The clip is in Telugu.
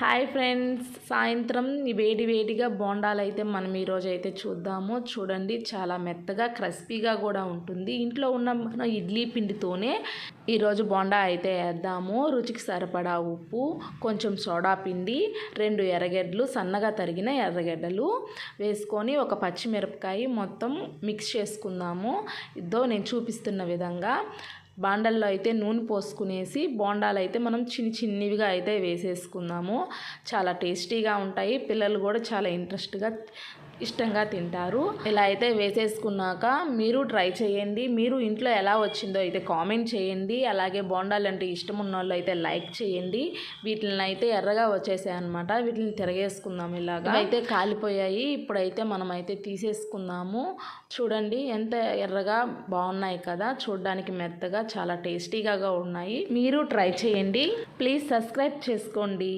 హాయ్ ఫ్రెండ్స్, సాయంత్రం వేడి వేడిగా బోండాలు అయితే మనం ఈరోజు అయితే చూద్దాము. చూడండి, చాలా మెత్తగా క్రిస్పీగా కూడా ఉంటుంది. ఇంట్లో ఉన్న మన ఇడ్లీ పిండితోనే ఈరోజు బోండా అయితే వేద్దాము. రుచికి సరిపడా ఉప్పు, కొంచెం సోడా పిండి, 2 ఎర్రగడ్డలు, సన్నగా తరిగిన ఎర్రగడ్డలు వేసుకొని ఒక పచ్చిమిరపకాయ మొత్తం మిక్స్ చేసుకుందాము. ఇదో నేను చూపిస్తున్న విధంగా బాండల్లో అయితే నూనె పోసుకునేసి బోండాలు అయితే మనం చిన్నవిగా అయితే వేసేసుకుందాము. చాలా టేస్టీగా ఉంటాయి. పిల్లలు కూడా చాలా ఇష్టంగా తింటారు. ఇలా అయితే వేసేసుకున్నాక మీరు ట్రై చేయండి. మీరు ఇంట్లో ఎలా వచ్చిందో అయితే కామెంట్ చేయండి. అలాగే బోండాలు అంటే ఇష్టం ఉన్న వాళ్ళు అయితే లైక్ చేయండి. వీటిని అయితే ఎర్రగా వచ్చేసాయి అనమాట. వీటిని తిరగేసుకుందాం. ఇలాగా అయితే కాలిపోయాయి. ఇప్పుడైతే మనం అయితే తీసేసుకుందాము. చూడండి ఎంత ఎర్రగా బాగున్నాయి కదా, చూడడానికి మెత్తగా చాలా టేస్టీగా ఉన్నాయి. మీరు ట్రై చేయండి. ప్లీజ్ సబ్స్క్రైబ్ చేసుకోండి.